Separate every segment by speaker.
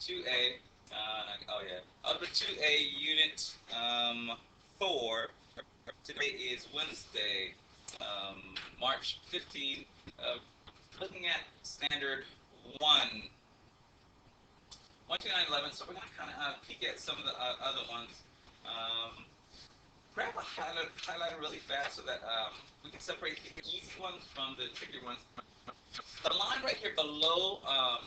Speaker 1: 2A. Oh yeah. Algebra 2A Unit 4. Today is Wednesday, March 15th. Looking at standard 1, 12911. So we're going to kind of peek at some of the other ones. Um, Grab a highlighter really fast so that we can separate the easy ones from the tricky ones. The line right here below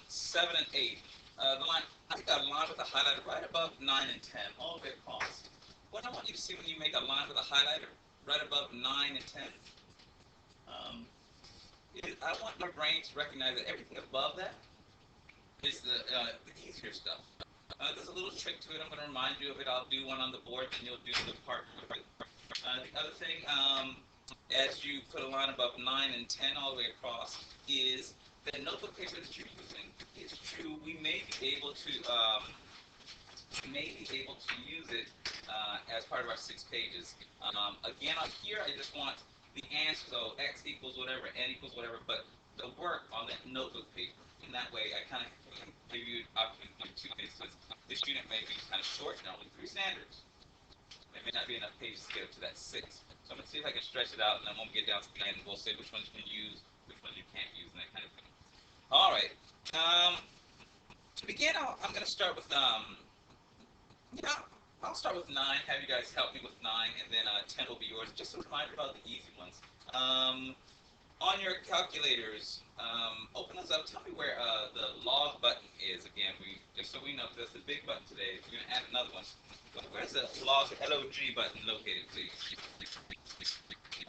Speaker 1: 7 and 8, the line, I think a line with a highlighter right above 9 and 10, all the way across. What I want you to see when you make a line with a highlighter right above 9 and 10, um, I want your brain to recognize that everything above that is the easier stuff. There's a little trick to it. I'm going to remind you of it. I'll do one on the board, then you'll do the part with it. The other thing, as you put a line above 9 and 10 all the way across, is the notebook paper that you're using. It's true, we may be able to use it as part of our 6 pages. Again, up here, I just want the answer, so x equals whatever, n equals whatever, but the work on that notebook paper. In that way, I kind of give you an opportunity to do 2 things. This unit may be kind of short, and only 3 standards. There may not be enough pages to get up to that 6. So I'm going to see if I can stretch it out, and then when we get down to the end, we'll say which ones you can use, which ones you can't use, and that kind of thing. All right. To begin, I'm going to start with, I'll start with 9, have you guys help me with 9, and then 10 will be yours. Just a reminder about the easy ones. On your calculators, open those up. Tell me where the log button is. Again, just so we know, because that's the big button today. We're going to add another one. Where's the log LOG button located, please?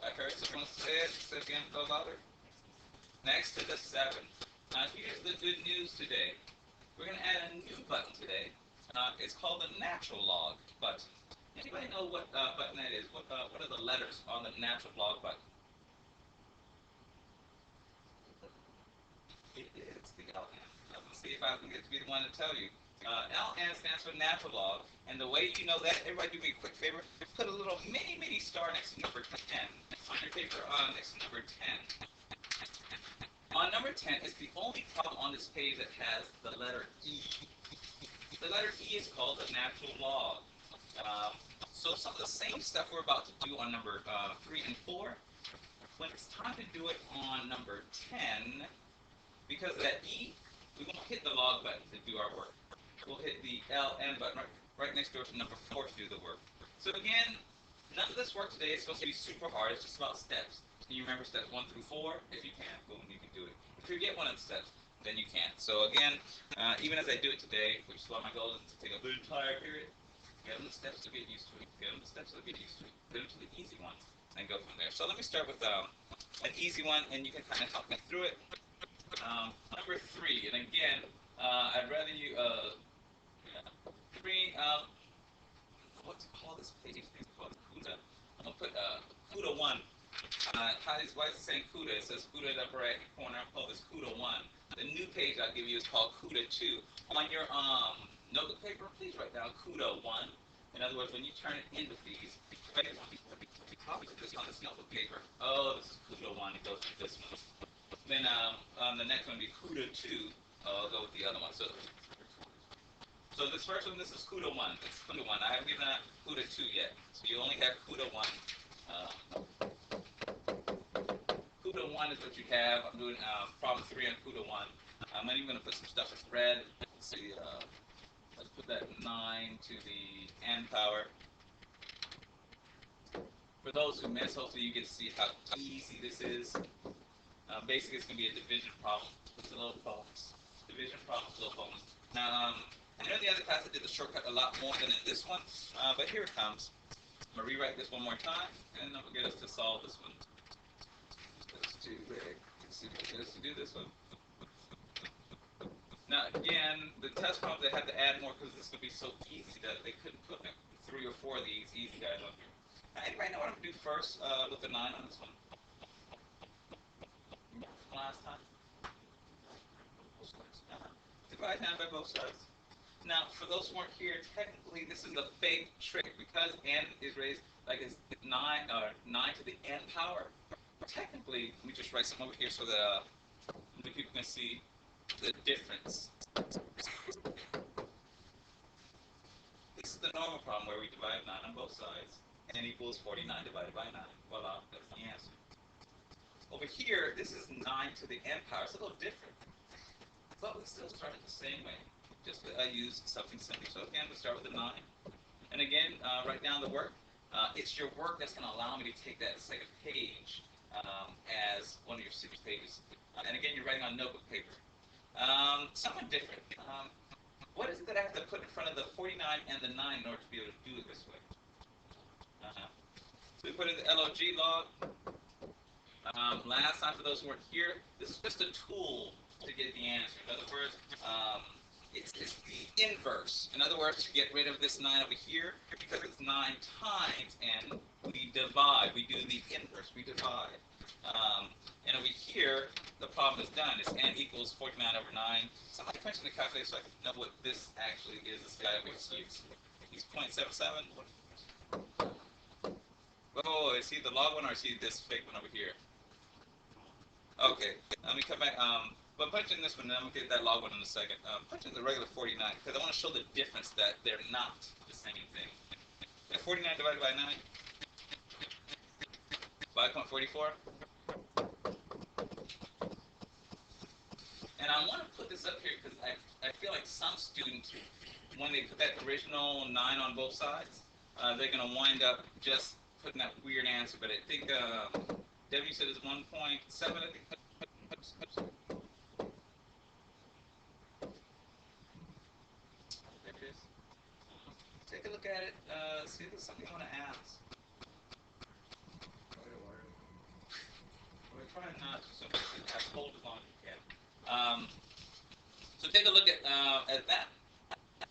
Speaker 1: I heard someone say it. Say it again, a little louder. Next to the 7. Now, here's the good news today. We're going to add a new button today. It's called the natural log button. Anybody know what button that is? What are the letters on the natural log button? It is the LN. Let's see if I can get to be the one to tell you. LN stands for natural log, and the way you know that, everybody do me a quick favor, put a little mini star next to number 10 on your paper next to number 10. On number 10 is the only problem on this page that has the letter E. The letter E is called the natural log. So some of the same stuff we're about to do on number 3 and 4, when it's time to do it on number 10, because of that E, we won't hit the log button to do our work. We'll hit the LN button right next door to number 4 to do the work. So again, none of this work today is supposed to be super hard. It's just about steps. Can you remember steps 1 through 4? If you can, boom, you can do it. If you get one of the steps, then you can't. So again, even as I do it today, which is why my goal is to take a good entire period, get them the steps to get used to it. Get them the steps to get used to it. Get them to the easy ones, and go from there. So let me start with an easy one, and you can kind of help me through it. Number 3, and again, I'd rather you, 3, what to call this page? It's called CUDA. I'm going to put CUDA 1. Why is it saying CUDA? It says CUDA in the upper right corner. I'll call this CUDA 1. The new page I'll give you is called CUDA 2. On your notebook paper, please write down CUDA 1. In other words, when you turn it in with these, write it on this notebook paper. Oh, this is CUDA 1. It goes to this one. Then the next one will be CUDA 2. I'll go with the other one. So this first one, this is CUDA 1. It's CUDA 1. I haven't given out CUDA 2 yet. So you only have CUDA 1. CUDA 1 is what you have. I'm doing problem 3 on CUDA 1. I'm even going to put some stuff with red. Let's see. Let's put that 9 to the n power. For those who miss, hopefully you get to see how easy this is. Basically, it's going to be a division problem with the little bones. Division problem with little bones. Now, I know in the other class I did the shortcut a lot more than in this one, but here it comes. I'm going to rewrite this one more time, and then we'll get us to solve this one. Let's do this to do this one. Now, again, the test problems, they had to add more because this would be so easy that they couldn't put 3 or 4 of these easy guys on here. Now, anybody know what I'm going to do first with the 9 on this one? Last time. Divide down by both sides. Now, for those who weren't here, technically this is a big trick because n is raised like it's 9 to the n power. Technically, let me just write something over here so that the people can see the difference. We divide 9 on both sides. N equals 49 divided by 9. Voila, that's the answer. Over here, this is 9 to the n power. It's a little different. But we still start it the same way. Just use something simple. So again, we start with a 9. And again, write down the work. It's your work that's going to allow me to take that second page as one of your 6 pages. And again, you're writing on notebook paper. Something different. What is it that I have to put in front of the 49 and the 9 in order to be able to do it this way? So we put in the log. Last time, for those who weren't here, this is just a tool to get the answer. In other words, it's the inverse. In other words, to get rid of this 9 over here, because it's 9 times n, we divide. We do the inverse. We divide. And over here, the problem is done. It's n equals 49 over 9. Somebody punch in the calculator so I can know what this actually is. This guy over here. He's 0.77. Oh, is he the log one or is he this fake one over here? Okay, let me come back. But punch in this one, and I'm going to get that log one in a second. Punch in the regular 49, because I want to show the difference that they're not the same thing. 49 divided by 9? 5.44? And I want to put this up here because I feel like some students, when they put that original 9 on both sides, they're going to wind up just putting that weird answer. But I think W said it's 1.7, I think. There it is. Take a look at it. See if there's something I want to ask. We're trying not to, so hold as long as you can. So take a look at that.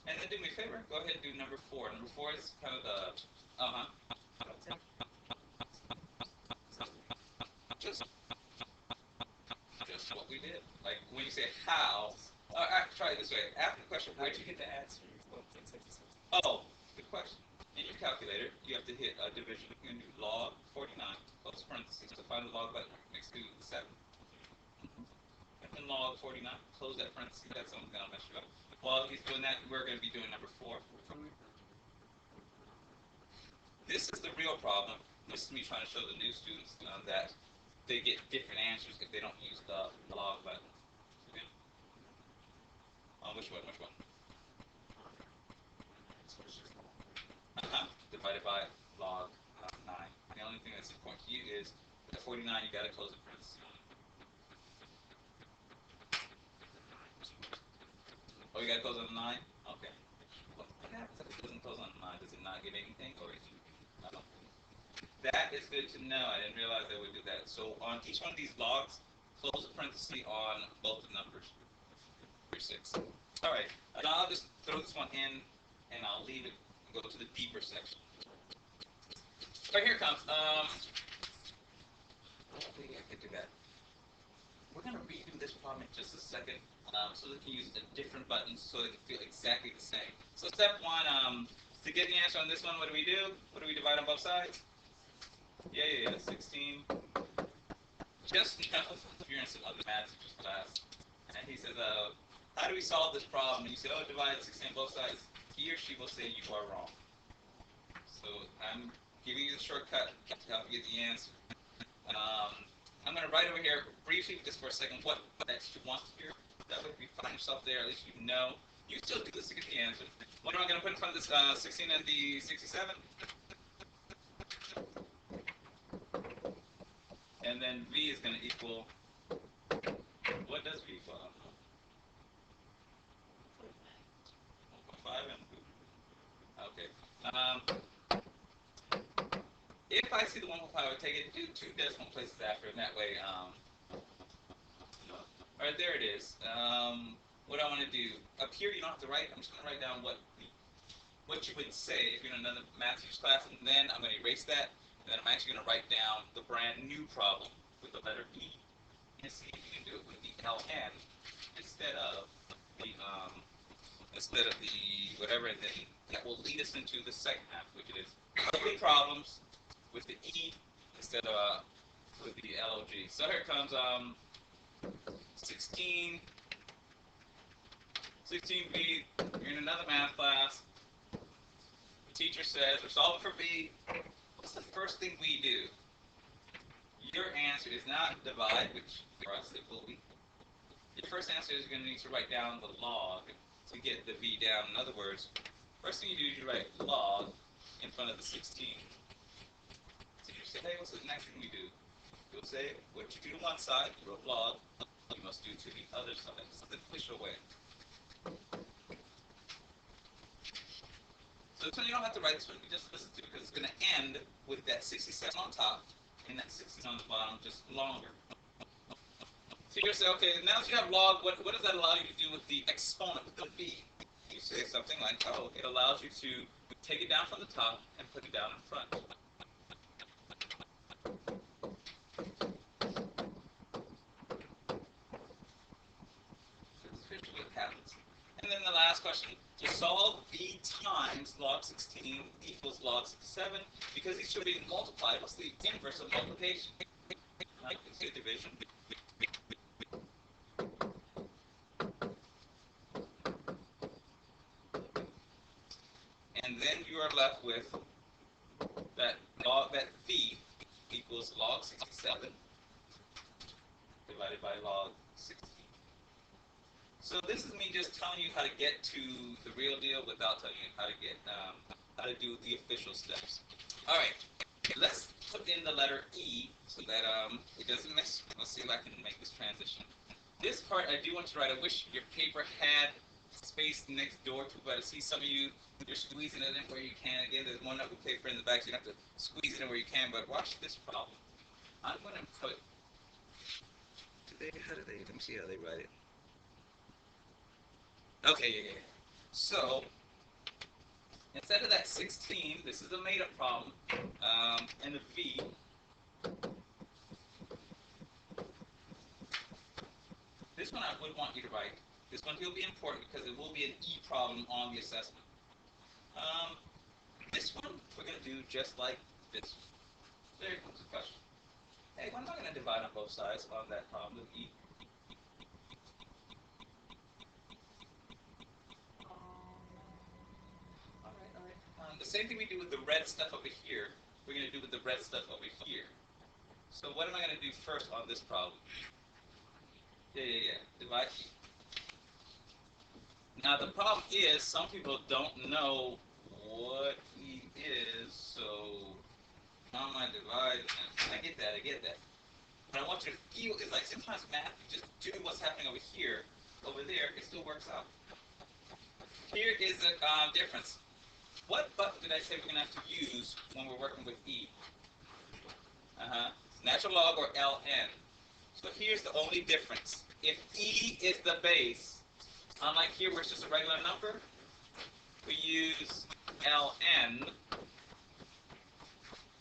Speaker 1: And then do me a favor. Go ahead and do number 4. Number 4 is kind of the just what we did. Like when you say how, try it this way. After the question, where'd you get the answer? Oh, good question. In your calculator, you have to hit division. You're going to do log 49, close parentheses, to find the log button next to 7. And then log 49, close that parentheses. That's something that'll mess you up. While he's doing that, we're going to be doing number 4. This is the real problem. This is me trying to show the new students that they get different answers if they don't use the log button. Okay. Which one? Which one? Divided by log 9. The only thing that's important to you is at 49, you got to close the parentheses. Oh, you got to close on 9? Okay. What happens if it doesn't close on 9? Does it not get anything? Or is it? That is good to know. I didn't realize they would do that. So on each one of these logs, close the parenthesis on both the numbers. 6. All right. Now I'll just throw this one in, and I'll leave it and go to the deeper section. All right, here it comes. Hopefully I can do that. We're going to redo this problem in just a second, so they can use a different button so they can feel exactly the same. So step 1, to get the answer on this one, what do we do? What do we divide on both sides? Yeah, 16. Just know if you're in some other math teacher's class, and he says, how do we solve this problem? And you say, oh, divide 16 on both sides. He or she will say you are wrong. So I'm giving you the shortcut to help you get the answer. I'm going to write over here briefly, just for a second, what that you want to hear. That way, if you find yourself there, at least you know. You still do this to get the answer. What am I going to put in front of this 16 and the 67? And then V is going to equal, what does V equal? 1.5 and okay. If I see the 1.5, I would take it, do 2 decimal places after, and that way, all right, there it is. What I want to do, up here you don't have to write, I'm just going to write down what you would say if you're in another math teacher's class, and then I'm going to erase that, and then I'm actually going to write down the brand new problem with the letter E, and see if you can do it with the LN instead of the whatever, and then that will lead us into the second half, which is ugly problems with the E instead of with the LOG. So here comes 16B. You're in another math class. Teacher says, we're solving for B. What's the first thing we do? Your answer is not divide, which for us it will be. Your first answer is you're going to need to write down the log to get the V down. In other words, first thing you do is you write log in front of the 16. So you say, hey, what's the next thing we do? You'll say, what you do to one side, you wrote log, you must do to the other side. This is the official way. So this one you don't have to write this one, you just listen to it because it's going to end with that 67 on top and that 16 on the bottom, just longer. So you're going to say, okay, now that you have log, what does that allow you to do with the exponent, with the B? You say something like, oh, it allows you to take it down from the top and put it down in front. That's officially what happens. And then the last question, to solve B times log 16 equals log 67, because these should be multiplied, what's the inverse of multiplication? Right? It's a division. And then you are left with that V equals log 67 divided by log 16. So this is me just telling you how to get to the real deal without telling you how to get how to do the official steps. All right, let's put in the letter E so that it doesn't mess. Let's see if I can make this transition. This part I do want you to write. I wish your paper had space next door to, but I see some of you, you're squeezing it in where you can. Again, there's one other paper in the back, so you have to squeeze it in where you can. But watch this problem. I'm going to put. How do they? Let me see how they write it. Okay, yeah. So, instead of that 16, this is a made-up problem, and a V. This one I would want you to write. This one will be important because it will be an E problem on the assessment. This one we're going to do just like this. There comes the question. Hey, when am I going to divide on both sides on that problem with E? The same thing we do with the red stuff over here, we're going to do with the red stuff over here. So what am I going to do first on this problem? Yeah. Divide. Now the problem is some people don't know what E is, so how am I dividing? I get that. But I want you to feel it's like sometimes math, you just do what's happening over here, over there, it still works out. Here is the difference. What button did I say we're going to have to use when we're working with E? Natural log or ln. So here's the only difference. If E is the base, unlike here where it's just a regular number, we use ln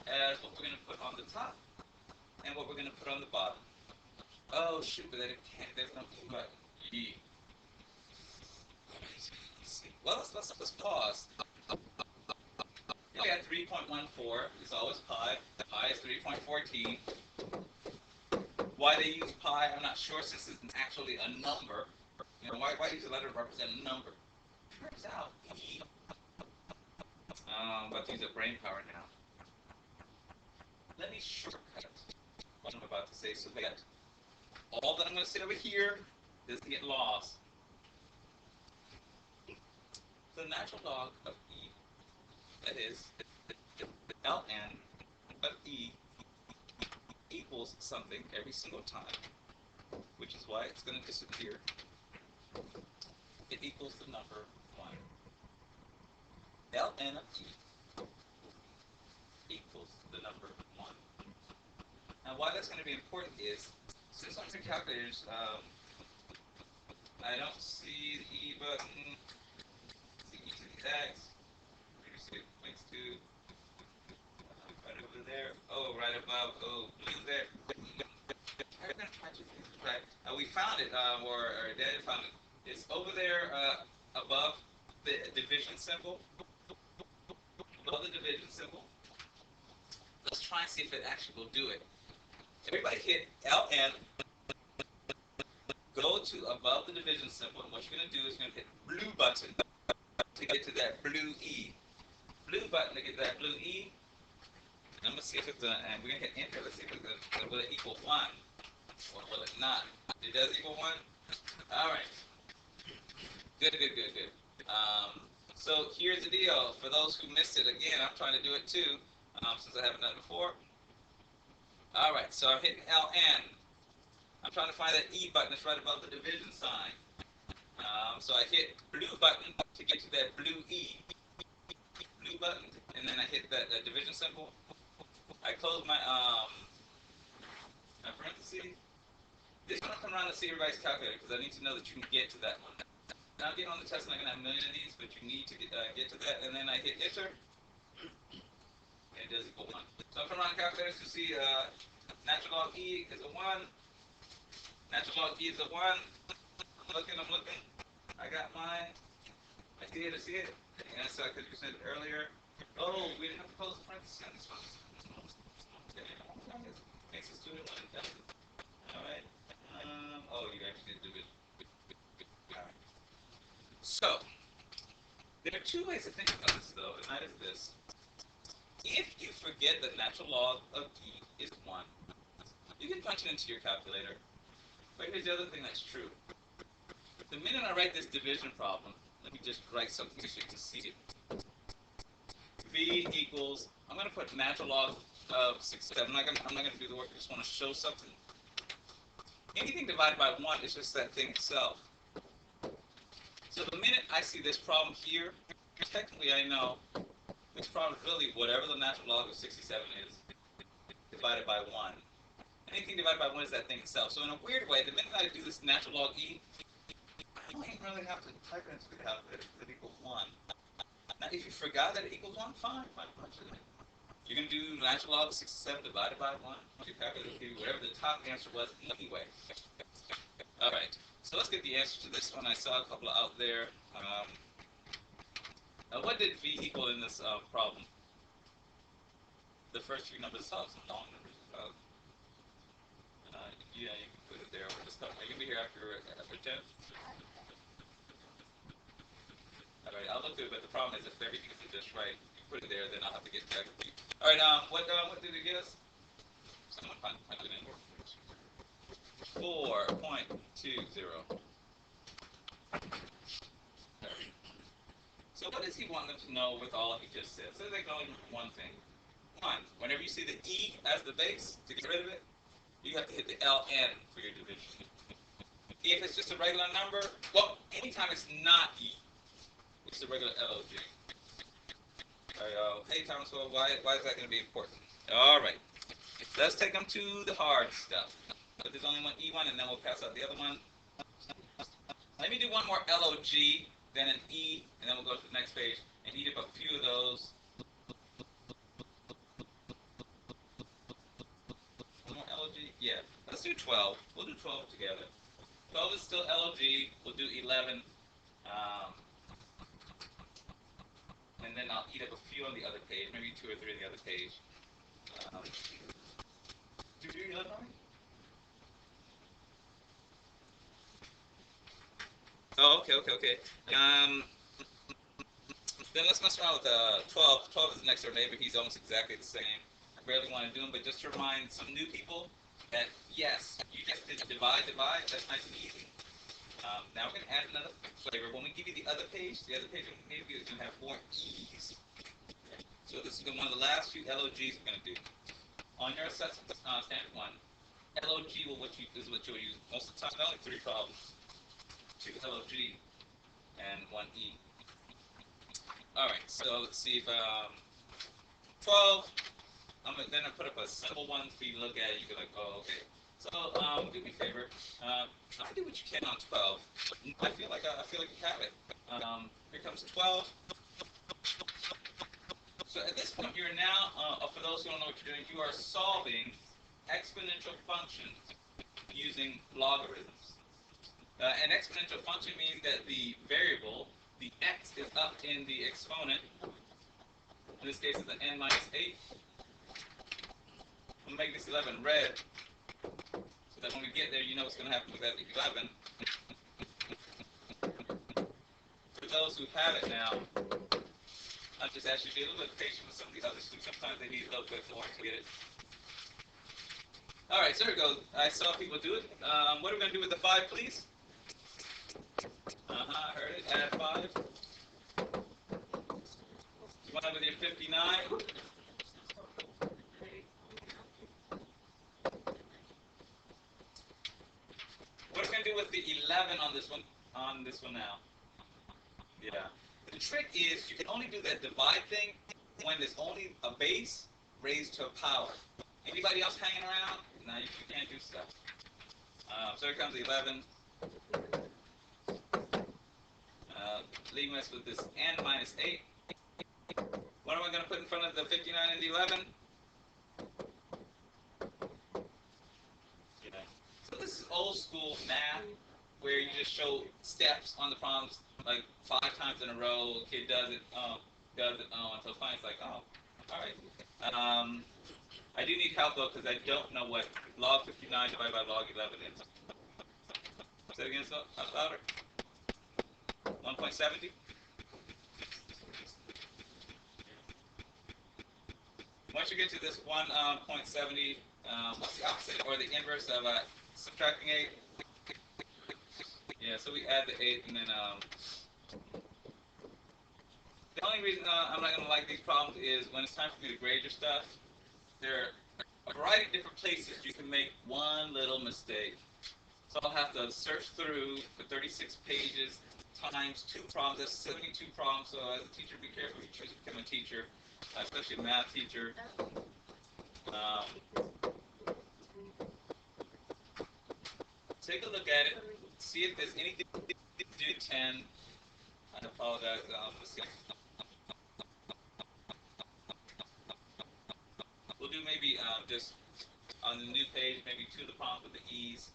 Speaker 1: as what we're going to put on the top and what we're going to put on the bottom. Oh shoot, but then it can't, there's no E button. E. Well, let's pause. We got 3.14 is always pi. Pi is 3.14. Why they use pi, I'm not sure since it's actually a number. You know, why use a letter to represent a number? Turns out, I'm about to use a brain power now. Let me shortcut what I'm about to say so that all that I'm going to say over here doesn't get lost. The natural log of E, that is, ln of E equals something every single time, which is why it's going to disappear. It equals the number 1. ln of E equals the number 1. Now why that's going to be important is, since on your calculators, I don't see the E button, the E to the X, links to right over there, oh, right above, oh, blue there. Right. We found it, or Dad found it. It's over there above the division symbol. Above the division symbol. Let's try and see if it actually will do it. Everybody hit ln, go to above the division symbol, and what you're going to do is you're going to hit blue button to get to that blue E. blue button to get that blue E. And I'm going to see if it's and we're going to hit enter. Let's see if it's will it equal 1 or will it not. It does equal 1. All right. Good, good, good, good. So here's the deal. For those who missed it, again, I'm trying to do it too, since I haven't done it before. All right, so I'm hitting LN. I'm trying to find that E button that's right above the division sign. So I hit blue button to get to that blue E. Blue button, and then I hit that division symbol. I close my parentheses. This one I'll come around to see everybody's calculator because I need to know that you can get to that one. Now again on the test, I'm not gonna have a million of these, but you need to get to that, and then I hit enter. And it does equal 1. So I'm coming around the calculator to see natural log E is a 1. Natural log E is a 1. I'm looking. I got mine. I see it. And that's because you said it earlier. Oh, we didn't have to close the parentheses. Makes the student one tested. Alright. Oh, you actually did it. Alright. So, there are 2 ways to think about this, though, and that is this. If you forget that natural log of E is 1, you can punch it into your calculator. But here's the other thing that's true. The minute I write this division problem, let me just write something so you can see it. V equals, I'm going to put natural log of 6, 7. I'm not going to do the work. I just want to show something. Anything divided by 1 is just that thing itself. So the minute I see this problem here, technically I know this problem is really whatever the natural log of 67 is divided by 1. Anything divided by 1 is that thing itself. So in a weird way, the minute I do this natural log E, I don't even really have to type it into the calculator because it equals 1. Now, if you forgot that it equals 1, fine, punch it in. You're going to do natural log of 67 divided by 1. Your calculator will give you whatever the top answer was anyway. All right, so let's get the answer to this one. I saw a couple out there. What did V equal in this problem? The first 3 numbers, some long numbers. Yeah, you can put it there. We're just are you going to be here after 10? Alright, I'll look through it, but the problem is if everything is just right, you put it there, then I'll have to get back with you. Alright, what did it get us? Someone punch it in. 4.20. So what does he want them to know with all he just said? So they can only do one thing. One, whenever you see the E as the base, to get rid of it, you have to hit the LN for your division. If it's just a regular number, well, anytime it's not E, it's a regular LOG. Alright, hey Thomas, well, why is that going to be important? Alright, let's take them to the hard stuff. But there's only one E1, and then we'll pass out the other one. Let me do one more LOG, then an E, and then we'll go to the next page and eat up a few of those. One more LOG? Yeah. Let's do 12. We'll do 12 together. 12 is still LOG. We'll do 11. And then I'll eat up a few on the other page, maybe 2 or 3 on the other page. Do you do 11 on me? Oh, okay. Then let's mess around with 12. 12 is the next door neighbor. He's almost exactly the same. I barely want to do him, but just to remind some new people that, yes, you just did divide. That's nice and easy. Now we're going to add another flavor. When we give you the other page maybe is going to have more E's. So this is one of the last few LOGs we're going to do. On your assessment, standard 1, LOG is what you'll use most of the time. Only 3 problems. 2 LOG and 1 E. Alright, so let's see if 12, then I put up a simple one for you to look at. You can like, oh, okay. So do me a favor. Try to do what you can on 12. I feel like you have it. Here comes 12. So at this point, you're now, for those who don't know what you're doing, you are solving exponential functions using logarithms. An exponential function means that the variable, the x, is up in the exponent. In this case, it's an n minus 8. We'll make this 11 red, so that when we get there, you know what's going to happen with that 11. For those who have it now, I'll just ask you to be a little bit patient with some of these other students. Sometimes they need a little bit more to get it. All right, so there we go. I saw people do it. What are we going to do with the 5, please? I heard it. Add 5. You want to with your 59? What are we going to do with the 11 on this one? On this one now? Yeah. The trick is you can only do that divide thing when there's only a base raised to a power. Anybody else hanging around? No, you can't do stuff. So here comes the 11. Leaving us with this n minus 8. What am I going to put in front of the 59 and the 11? Yeah. So this is old school math where you just show steps on the problems like 5 times in a row. Kid does it, until finally it's like, oh, all right. I do need help though because I don't know what log 59 divided by log 11 is. Say it again, so louder. 1.70. Once you get to this 1.70, what's the opposite or the inverse of subtracting 8? Yeah, so we add the 8 and then the only reason I'm not going to like these problems is when it's time for me to grade your stuff, there are a variety of different places you can make one little mistake. So I'll have to search through for 36 pages times 2 problems. That's 72 problems. So as a teacher, be careful if you choose to become a teacher, especially a math teacher. Take a look at it. See if there's anything to do 10. I apologize. We'll do maybe just on the new page, maybe 2 of the problems with the E's.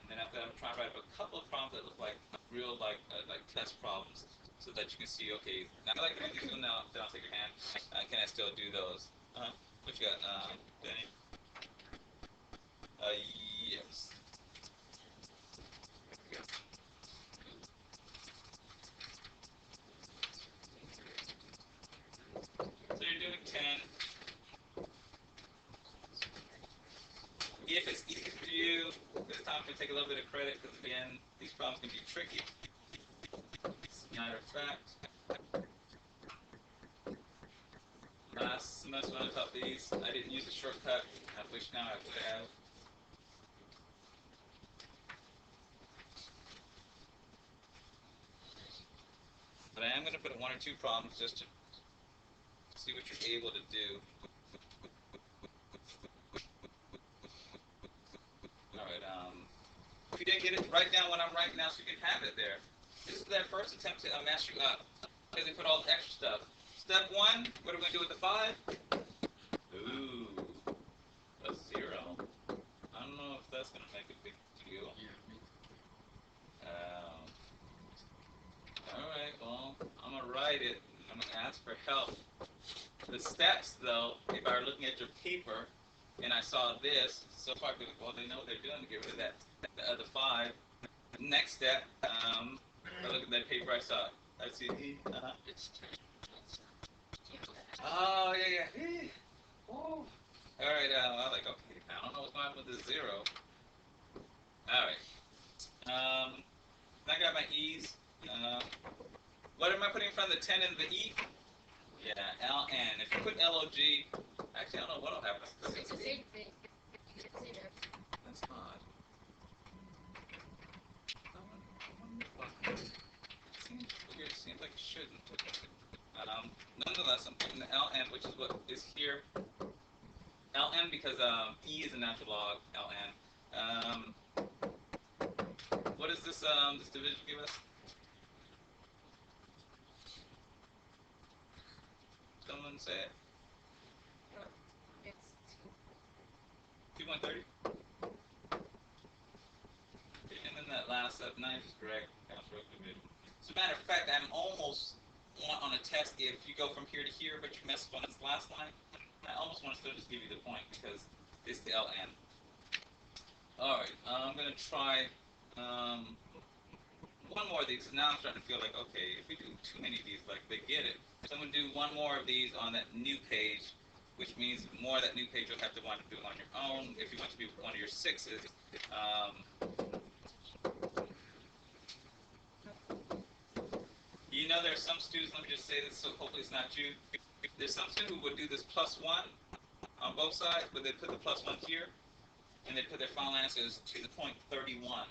Speaker 1: And then after that, I'm trying to write up a couple of problems that look like real, like test problems, so that you can see, okay, now I like to do these one now, then I'll take your hand. Can I still do those? What you got, Danny? Yes. So you're doing 10. If it's easy for you, this time I'm going to take a little bit of credit because, again, these problems can be tricky. As a matter of fact, last semester when I taught these, I didn't use a shortcut. I wish now I would have. But I am going to put 1 or 2 problems just to see what you're able to do. Alright, if you didn't get it, write down what I'm writing now so you can have it there. This is that first attempt to mess you up, because they put all the extra stuff. Step 1, what are we going to do with the 5? Ooh, a 0. I don't know if that's going to make a big deal. Alright, well, I'm going to write it. I'm going to ask for help. The steps, though, if I were looking at your paper, and I saw this, so far, well, they know what they're doing to get rid of that, the other 5. Next step, I look at that paper I saw. I see, oh, yeah. All right, I'm like, okay, I don't know what's going on with this 0. All right. I got my E's. What am I putting in front of the 10 and the E? Yeah, LN. If you put LOG, actually, I don't know what will happen.
Speaker 2: It's the same thing.
Speaker 1: That's odd. Seems weird. Seems like it shouldn't. Nonetheless, I'm putting the LN, which is what is here. LN because E is a natural log. LN. What does this this division give us? Someone say it.
Speaker 2: It's
Speaker 1: 2.30. And then that last step, 9 is correct. Division. As a matter of fact, I'm almost on a test if you go from here to here, but you mess up on this last line. I almost want to still just give you the point because it's the LN. All right, I'm gonna try. one more of these. Now I'm starting to feel like, okay, if we do too many of these, like they get it. So I'm going to do one more of these on that new page, which means more of that new page you'll have to want to do on your own if you want to be one of your sixes. You know, there are some students, let me just say this so hopefully it's not you. There's some students who would do this plus one on both sides, but they put the plus one here, and they put their final answers to the point 31.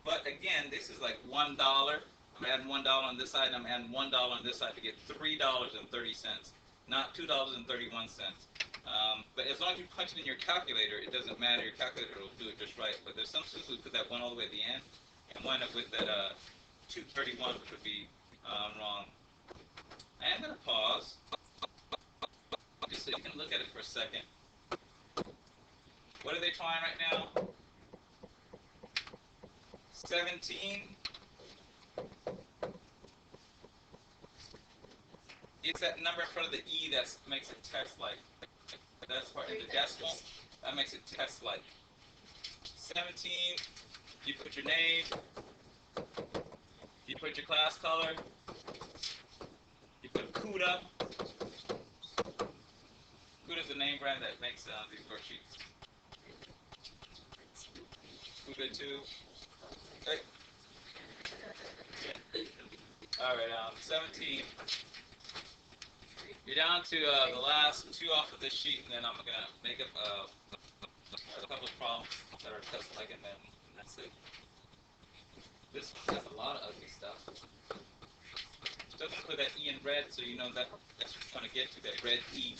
Speaker 1: But again, this is like $1. I'm adding $1 on this side, and I'm adding $1 on this side to get $3.30, not $2.31. But as long as you punch it in your calculator, it doesn't matter. Your calculator will do it just right. But there's some students who put that one all the way at the end and wind up with that 231, which would be wrong. I am going to pause just so you can look at it for a second. What are they trying right now? 17. It's that number in front of the E that makes it test-like. That's part in the decimal. That makes it test-like. 17, you put your name, you put your class color, you put CUDA. CUDA is the name brand that makes these worksheets. CUDA 2. Okay. Alright, 17. You're down to the last two off of this sheet, and then I'm going to make up a couple of problems that are test like, and then that's it. This one has a lot of ugly stuff. Doesn't put that E in red, so you know that that's what you're trying to get to, that red E.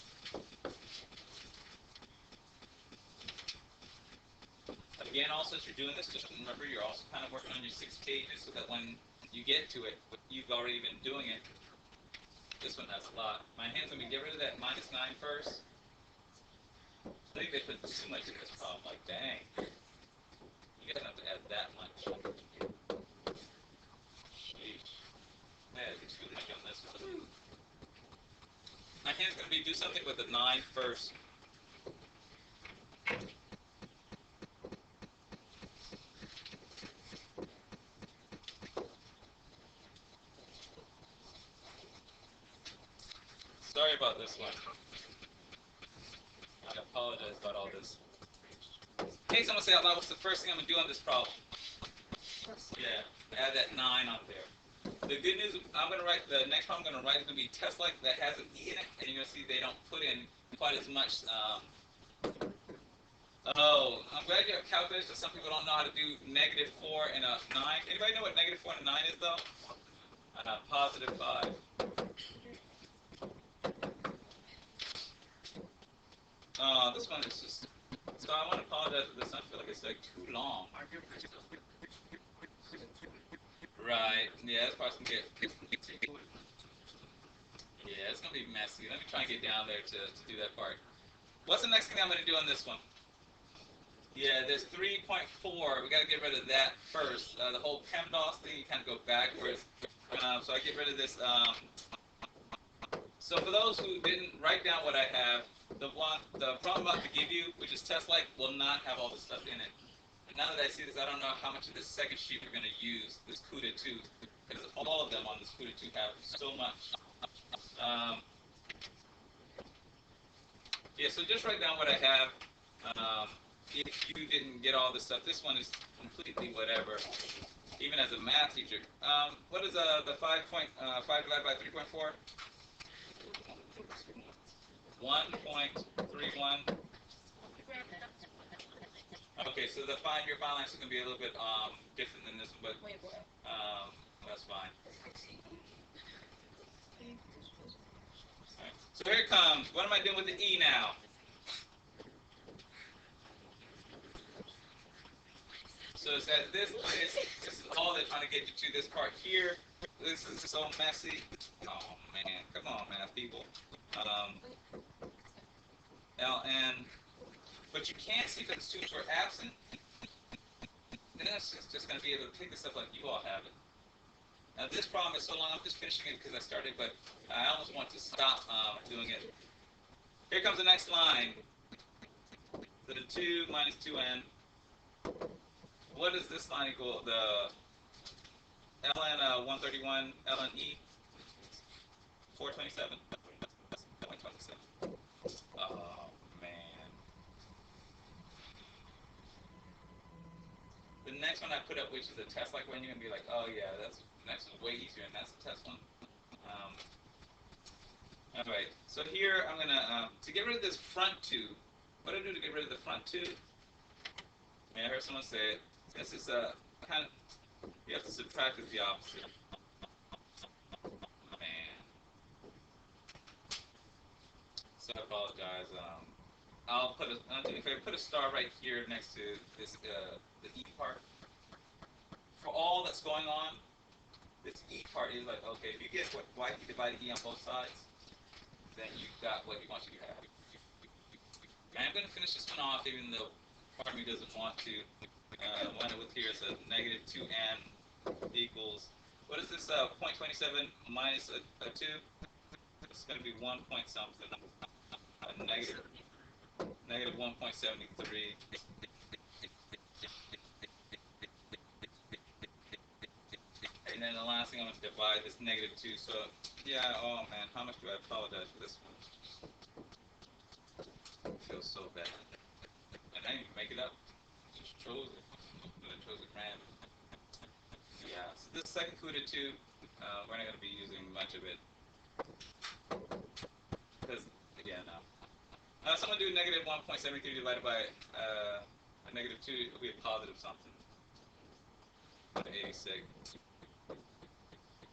Speaker 1: Again, also, as you're doing this, just remember you're also kind of working on your 6 pages so that when you get to it, you've already been doing it. This one has a lot. My hand's going to get rid of that -9 first. I think they put too much in this problem. Like, dang. You guys have to add that much. Sheesh. Man, it's too much on this one. My hand's going to be do something with the 9 first. Sorry about this one. I apologize about all this. Hey, someone say out loud, what's the first thing I'm going to do on this problem? Yeah, add that 9 on there. The good news, I'm going to write, the next problem I'm going to write is going to be test like that has an E in it, and you're going to see they don't put in quite as much. Oh, I'm glad you have calculators, but some people don't know how to do -4 and a 9. Anybody know what -4 and a 9 is, though? +5. This one is just, so I want to apologize for this. I feel like it's like too long. Right, yeah, that's probably going to get, yeah, it's going to be messy. Let me try and get down there to do that part. What's the next thing I'm going to do on this one? Yeah, there's 3.4. We got to get rid of that first. The whole PEMDAS thing, you kind of go backwards. So I get rid of this. So for those who didn't write down what I have, the problem I'm about to give you, which is test like, will not have all this stuff in it. And now that I see this, I don't know how much of this second sheet we're going to use, this CUDA 2, because all of them on this CUDA 2 have so much. Yeah, so just write down what I have. If you didn't get all this stuff, this one is completely whatever, even as a math teacher. What is the 5 divided by 3.4? 1.31. Okay, so your final answer is going to be a little bit different than this one, but that's fine. Right. So here it comes. What am I doing with the E now? So it's at this is all they're trying to get you to this part here. This is so messy. Oh man, come on, math people. LN. But you can't see because the students were absent. Then it's just going to be able to pick this up like you all have it. Now this problem is so long, I'm just finishing it because I started, but I almost want to stop doing it. Here comes the next line. So the 2 minus 2n. What does this line equal? ln 131 ln e 427. 0.27. Oh man. The next one I put up, which is a test like one, you're gonna be like, oh yeah, that's next one's way easier, and that's the test one. Um, all right. So here I'm gonna to get rid of this front tube. What do I do to get rid of the front tube? Yeah, I heard someone say it. This is a kind of you have to subtract with the opposite. Man. So I apologize. If I put a star right here next to this the E part. For all that's going on, this E part is like, okay, if you get what y divided E on both sides, then you've got what he wants you to have. And I'm going to finish this one off, even though part of me doesn't want to. One with here is a negative 2n equals, what is this, 0.27 minus a 2? It's going to be 1 point something. Negative 1.73. And then the last thing I'm going to divide this negative 2. So, yeah, oh man, how much do I apologize for this one? It feels so bad. And I didn't even make it up. Just chose it. I chose it random. Yeah, so this second CUDA 2, we're not going to be using much of it. Because, again, no. So I'm going to do negative 1.73 divided by a negative 2, it'll be a positive something. 86.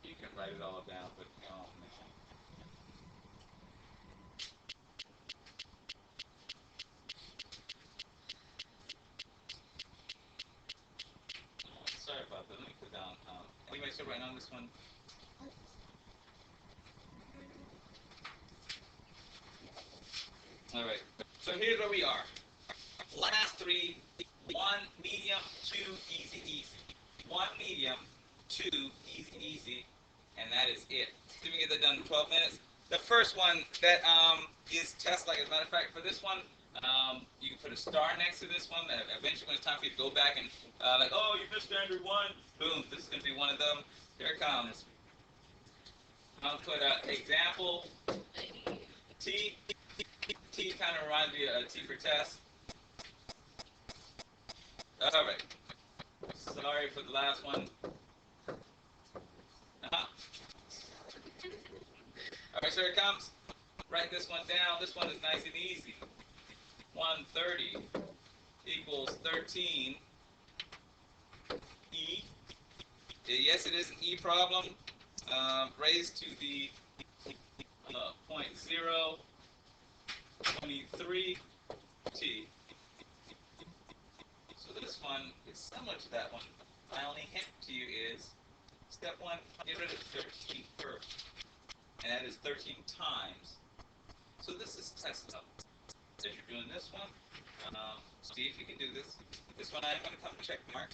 Speaker 1: You can write it all down, but oh man. Sorry about that. Let me put down. Anybody still writing on this one? All right. So here's where we are. Last three: one medium, two easy, easy. One medium, two easy, easy, and that is it. So we get that done in 12 minutes. The first one that is test like. As a matter of fact, for this one, you can put a star next to this one. Eventually, when it's time for you to go back and like, oh, you missed standard one. Boom. This is going to be one of them. Here it comes. I'll put example T. T kind of reminds me of T for test. All right. Sorry for the last one. All right, so here it comes. Write this one down. This one is nice and easy. 130 equals 13 E. Yes, it is an E problem. Raised to the 0.023 T. So this one is similar to that one. My only hint to you is step one, get rid of 13 first. And that is 13 times. So this is test level. As you're doing this one, see if you can do this. This one I'm going to come check mark.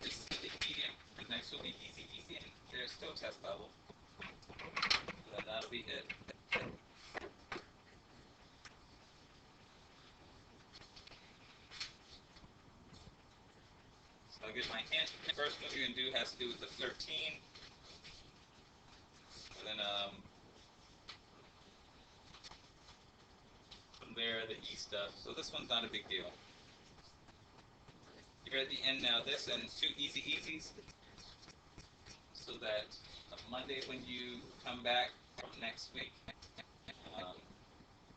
Speaker 1: This is the medium. The next will be easy, easy, and there's still test level. Then that'll be it. So I'll give my hint. First what you're going to do has to do with the 13. And then from there, the E stuff. So this one's not a big deal. You're at the end now. This and two easy easies. So that Monday when you come back from next week,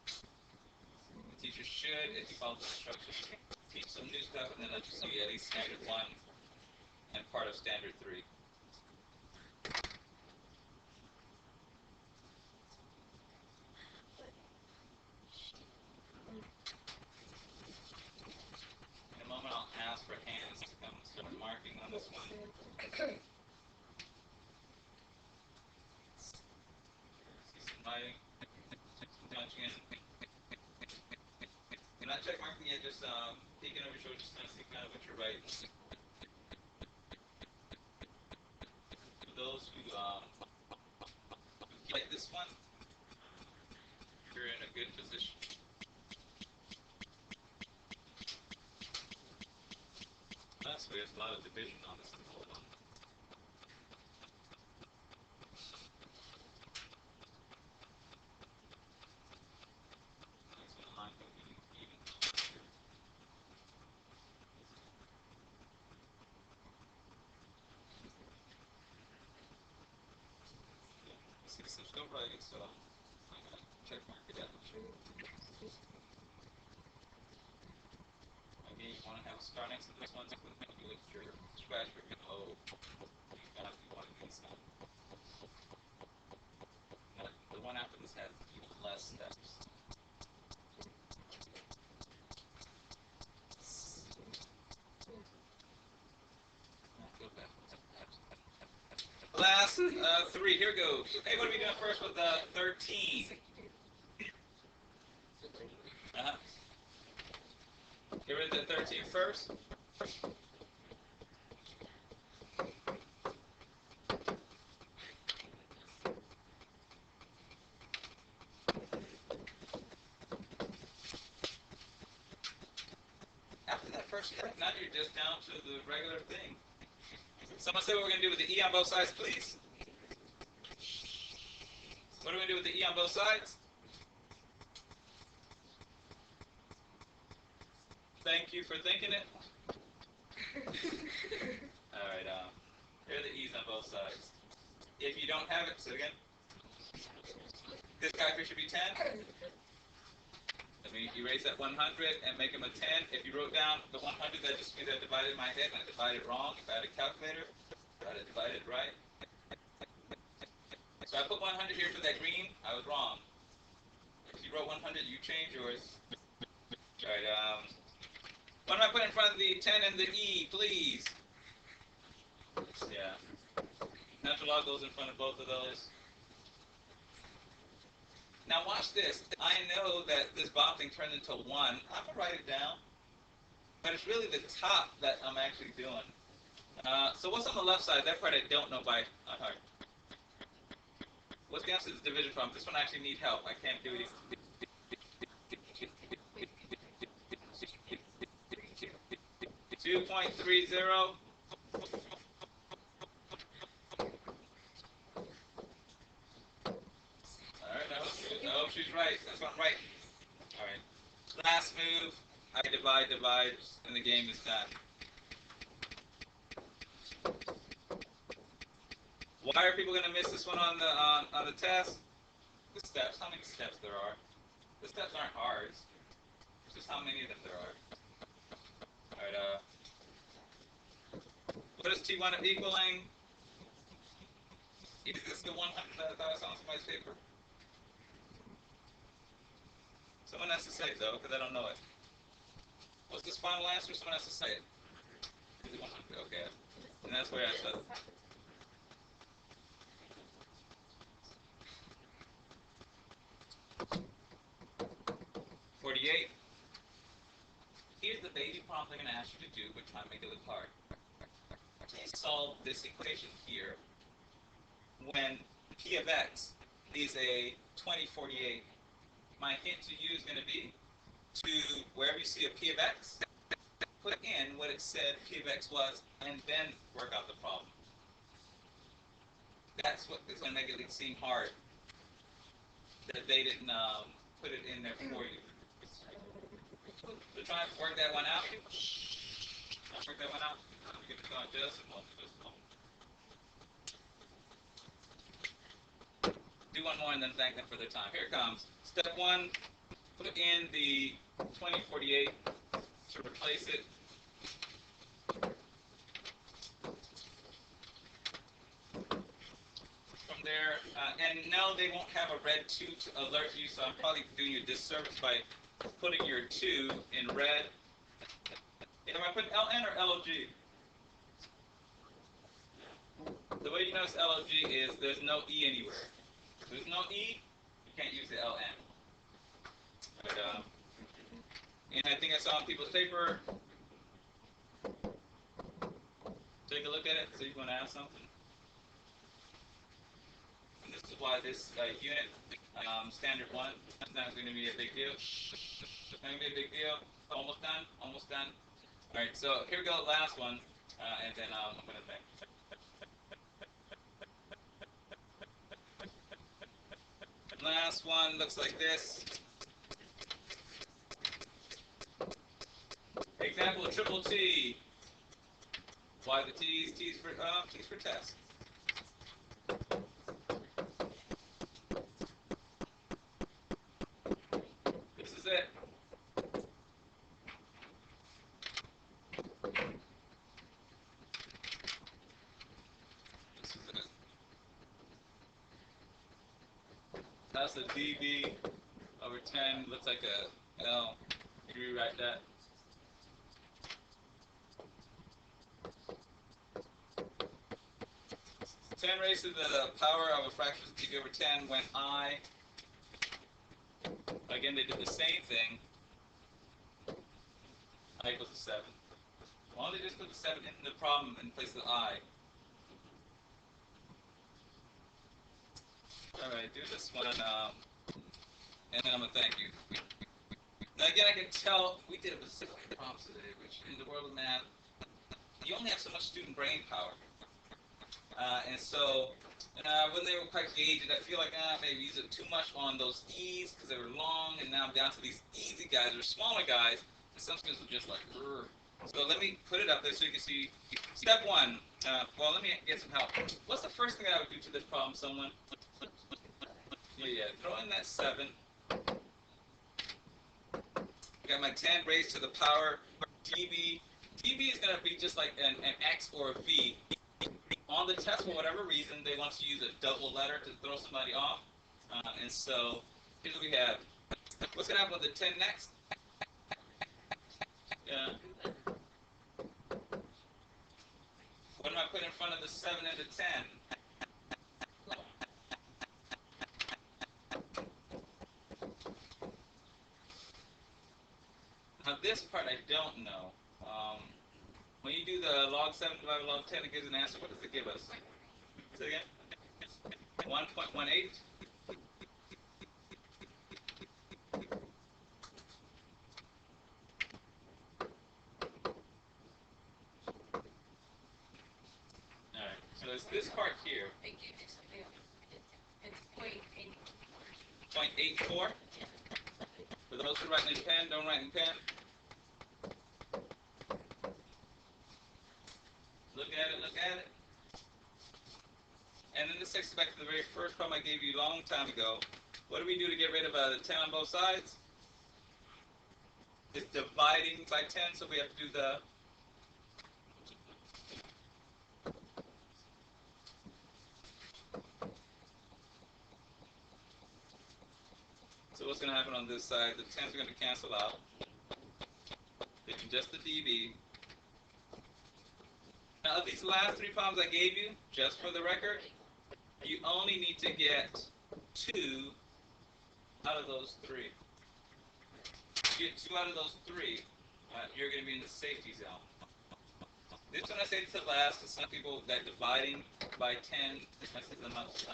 Speaker 1: the teacher should, if you follow the instructions, teach some new stuff and then let you see at least standard 1 and part of standard 3. In a moment I'll ask for hands to come start marking on this one. See some writing, some punching in. You're not check marking yet, just peeking over your shoulder, just kind of see kind of what you're writing. For those who like this one, you're in a good position. So there's a lot of division on this. See, some still writing, so I'm gonna check mark it out. Again, you want to have a star next to this one with your scratch for your O. You got one of these. Now, the one after this has less steps. Last three. Here we go. Hey, what are we doing first with 13? Uh-huh. Get rid of the 13 first. After that first step, now you're just down to the regular thing. Someone say what we're going to do with the E on both sides, please. What are we going to do with the E on both sides? Thank you for thinking it. Alright, here are the E's on both sides. If you don't have it, say it again. This guy here should be 10. Let me erase that 100 and make him a 10. If you wrote down the 100, that just means I divided in my head and I divided wrong. If I had a calculator, I divided right. So I put 100 here for that green. I was wrong. If you wrote 100, you change yours. Alright, what am I putting in front of the 10 and the E, please? Yeah. Natural log goes in front of both of those. Now watch this. I know that this bottom thing turned into 1. I'm going to write it down. But it's really the top that I'm actually doing. So what's on the left side? That part I don't know by heart. What's the answer to this division problem? This one I actually need help. I can't do it. 2.30. Alright, I hope she's right. That's what I'm right. Alright. Last move. I divide, and the game is done. Why are people going to miss this one on the test? The steps. How many steps there are? The steps aren't hard. It's just how many of them there are. Alright, what is T1 equaling? Is this the 100 that I saw on somebody's paper? Someone has to say it, though, because I don't know it. What's this final answer? Someone has to say it. Is it 100? Okay. And that's where I said it. 48. Here's the basic problem they're going to ask you to do, but try to make it look hard. Please solve this equation here when p of x is a 2048. My hint to you is going to be to wherever you see a p of x, put in what it said p of x was, and then work out the problem. That's what is going to make it seem hard, that they didn't put it in there for you. So try and work that one out. Work that one out. You get to go just one. Do one more and then thank them for their time. Here it comes. Step 1, put in the 2048 to replace it. From there, and no, they won't have a red 2 to alert you, so I'm probably doing you a disservice by putting your 2 in red. Am I putting LN or LOG? The way you notice LOG is there's no E anywhere. If there's no E, you can't use the LN. But, and I think I saw on people's paper. Take a look at it, see if you want to ask something. And this is why this unit, standard 1, is not going to be a big deal. It's not going to be a big deal. Almost done. Almost done. All right, so here we go, last one. And then I'm going to make. Last one looks like this. Example triple T. Why the T's? T's for test. This is it. This is it. That's the dB over 10. Looks like a L. You can rewrite that. 10 raised to the power of a fraction of dB over 10 when I, again, they did the same thing. I equals to 7. Why don't they just put the 7 in the problem in place of I? Alright, do this one, and then I'm going to thank you. Now again, I can tell we did a specific problems today, which in the world of math, you only have so much student brain power. And so, when they were quite gauge it, I feel like maybe use it too much on those E's because they were long, and now I'm down to these easy guys or smaller guys, and some students were just like, Rrr. So let me put it up there so you can see. Step one. Well, let me get some help. What's the first thing I would do to this problem, someone? Yeah, throw in that 7. I got my 10 raised to the power dB. dB is going to be just like an X or a V. On the test, for whatever reason, they want to use a double letter to throw somebody off. And so, here's what we have. What's going to happen with the 10 next? What am I putting in front of the 7 and the 10? Now, this part I don't know. When you do the log 7 divided by log 10, it gives an answer. What does it give us? Say again? 1.18? Alright, so it's this part here.
Speaker 2: It's
Speaker 1: 0.84. For those who write in pen, don't write in pen. Look at it, look at it. And then this takes us back to the very first problem I gave you a long time ago. What do we do to get rid of the 10 on both sides? It's dividing by 10, so we have to do the so what's going to happen on this side? The 10s are going to cancel out. Leaving just the dB. Now, these last 3 problems I gave you, just for the record, you only need to get 2 out of those 3. If you get 2 out of those 3, you're going to be in the safety zone. This one I say to last, because some people, that dividing by 10 messes them up. So.